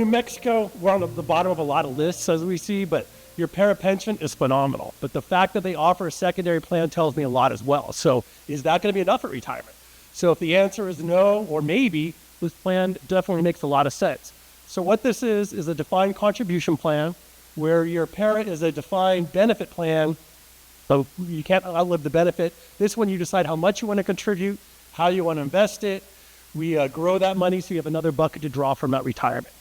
Mexico, we're on the bottom of a lot of lists, as we see, but your PERA pension is phenomenal. But the fact that they offer a secondary plan tells me a lot as well. So is that going to be enough at retirement? So if the answer is no or maybe, this plan definitely makes a lot of sense. So what this is a defined contribution plan where your PERA is a defined benefit plan. So you can't outlive the benefit. This one, you decide how much you want to contribute, how you want to invest it. We grow that money so you have another bucket to draw from at retirement.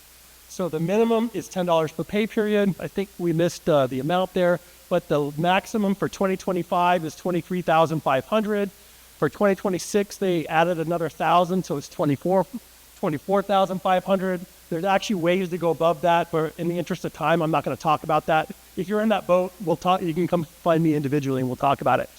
So the minimum is $10 per pay period. I think we missed the amount there, but the maximum for 2025 is $23,500. For 2026, they added another $1,000, so it's $24,500. There's actually ways to go above that, but in the interest of time, I'm not going to talk about that. If you're in that boat, we'll talk. You can come find me individually, and we'll talk about it.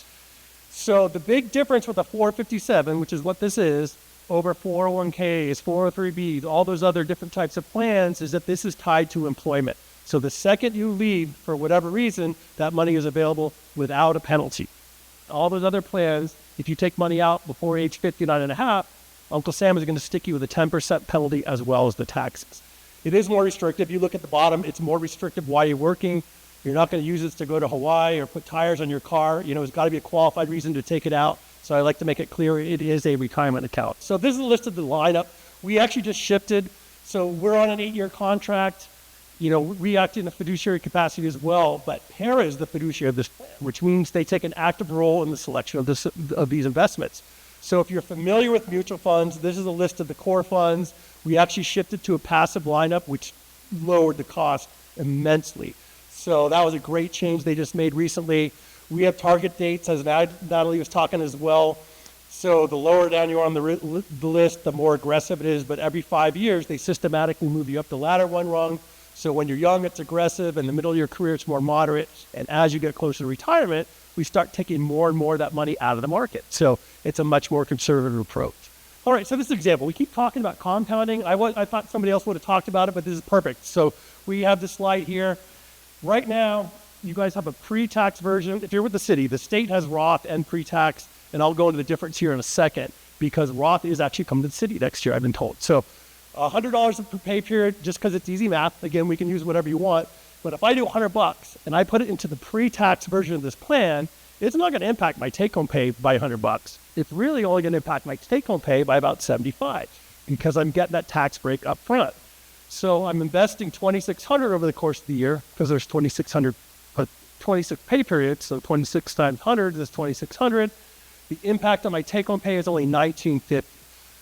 So the big difference with a 457, which is what this is, over 401ks, 403bs, all those other different types of plans, is that this is tied to employment. So the second you leave, for whatever reason, that money is available without a penalty. All those other plans, if you take money out before age 59 and a half, Uncle Sam is going to stick you with a 10% penalty as well as the taxes. It is more restrictive. You look at the bottom, it's more restrictive while you're working. You're not going to use this to go to Hawaii or put tires on your car. You know, it's got to be a qualified reason to take it out. So I like to make it clear it is a retirement account. So this is a list of the lineup. We actually just shifted. So we're on an 8-year contract. You know, we act in a fiduciary capacity as well, but PERA is the fiduciary of this plan, which means they take an active role in the selection of these investments. So if you're familiar with mutual funds, this is a list of the core funds. We actually shifted to a passive lineup, which lowered the cost immensely. So that was a great change they just made recently. We have target dates, as Natalie was talking as well. So the lower down you are on the list, the more aggressive it is. But every 5 years, they systematically move you up the ladder one rung. So when you're young, it's aggressive. In the middle of your career, it's more moderate. And as you get closer to retirement, we start taking more and more of that money out of the market. So it's a much more conservative approach. All right, so this is an example. We keep talking about compounding. I thought somebody else would have talked about it, but this is perfect. So we have this slide here. Right now, you guys have a pre-tax version. If you're with the city, the state has Roth and pre-tax, and I'll go into the difference here in a second because Roth is actually coming to the city next year, I've been told. So $100 per pay period, just because it's easy math. Again, we can use whatever you want. But if I do $100 and I put it into the pre-tax version of this plan, it's not going to impact my take-home pay by $100. It's really only going to impact my take-home pay by about $75 because I'm getting that tax break up front. So I'm investing $2,600 over the course of the year because there's 26 pay periods. So 26 times 100 is 2,600. The impact on my take-home pay is only $1,950.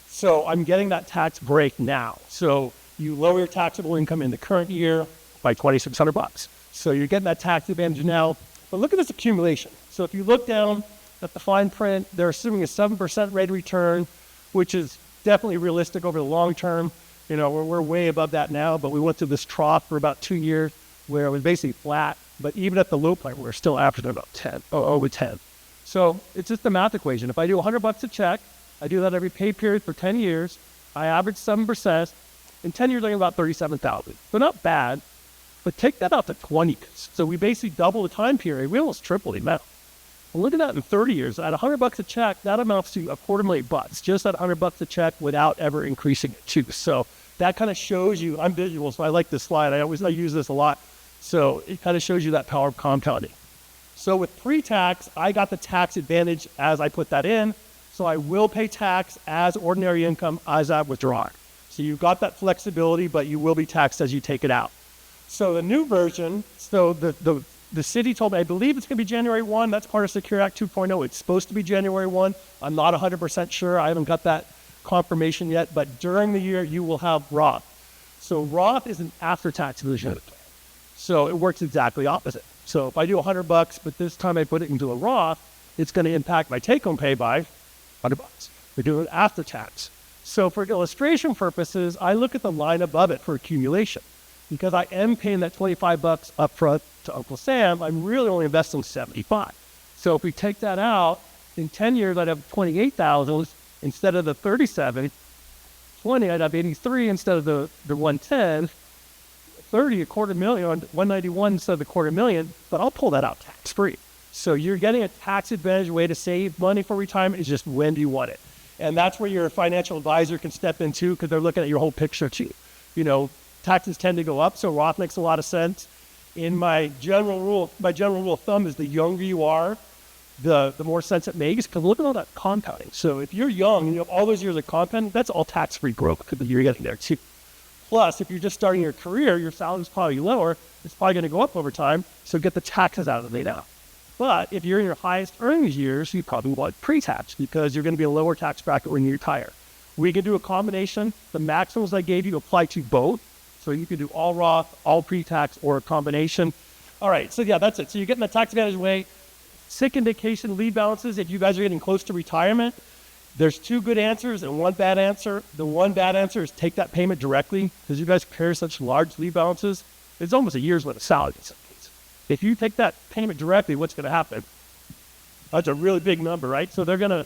So I'm getting that tax break now. So you lower your taxable income in the current year by $2,600. So you're getting that tax advantage now. But look at this accumulation. So if you look down at the fine print, they're assuming a 7% rate of return, which is definitely realistic over the long term. You know, we're way above that now, but we went through this trough for about 2 years where it was basically flat. But even at the low point, we're still averaging about 10, over 10. So it's just a math equation. If I do $100 a check, I do that every pay period for 10 years. I average 7%. In 10 years, I get about $37,000. So not bad, but take that out to 20 years. So we basically double the time period. We almost triple the amount. Well, look at that in 30 years. At $100 a check, that amounts to $250,000, just at $100 a check without ever increasing it too. So that kind of shows you, I'm visual, so I like this slide. I use this a lot. So it kind of shows you that power of compounding. So with pre-tax, I got the tax advantage as I put that in. So I will pay tax as ordinary income as I withdraw. So you've got that flexibility, but you will be taxed as you take it out. So the new version, so the city told me, I believe it's going to be January 1. That's part of Secure Act 2.0. It's supposed to be January 1. I'm not 100% sure. I haven't got that confirmation yet, but during the year, you will have Roth. So Roth is an after-tax version of the plan. So it works exactly opposite. So if I do $100, but this time I put it into a Roth, it's going to impact my take-home pay by $100. We do it after tax. So for illustration purposes, I look at the line above it for accumulation. Because I am paying that $25 up front to Uncle Sam, I'm really only investing $75. So if we take that out, in 10 years, I'd have $28,000 instead of the $37. 20, I'd have $83 instead of the $110. 30, $250,000, $191 instead of the $250,000, but I'll pull that out tax-free. So you're getting a tax advantage way to save money for retirement. Is just when do you want it? And that's where your financial advisor can step in too, because they're looking at your whole picture too. You know, taxes tend to go up, so Roth makes a lot of sense. In my general rule of thumb is the younger you are, the more sense it makes, because look at all that compounding. So if you're young and you have all those years of compounding, that's all tax-free growth that you're getting there too. Plus, if you're just starting your career, your salary is probably lower. It's probably going to go up over time, so get the taxes out of the way now. But if you're in your highest earnings years, you probably want pre-tax because you're going to be a lower tax bracket when you retire. We can do a combination. The maximums I gave you apply to both. So you can do all Roth, all pre-tax, or a combination. All right, so yeah, that's it. So you're getting the tax advantage way. Sick and vacation leave balances, if you guys are getting close to retirement, there's 2 good answers and 1 bad answer. The 1 bad answer is take that payment directly because you guys carry such large leave balances. It's almost a year's worth of salary in some cases. If you take that payment directly, what's going to happen? That's a really big number, right? So they're going to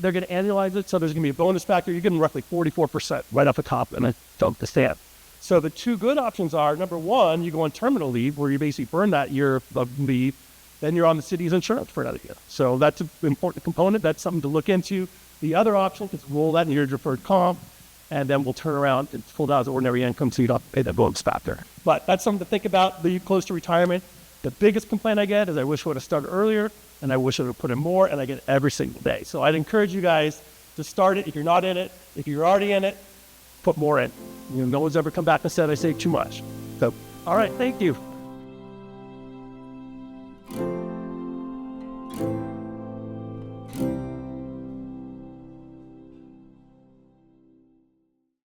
annualize it. So there's going to be a bonus factor. You're getting roughly 44% right off the top, and I don't understand. So the 2 good options are, number 1, you go on terminal leave where you basically burn that year of leave. Then you're on the city's insurance for another year. So that's an important component. That's something to look into. The other option is roll that in your deferred comp, and then we'll turn around and pull that as ordinary income so you don't have to pay that bonus factor. But that's something to think about, leave close to retirement. The biggest complaint I get is I wish I would have started earlier, and I wish I would have put in more, and I get it every single day. So I'd encourage you guys to start it if you're not in it. If you're already in it, put more in. No one's ever come back and said I saved too much. So, all right, thank you.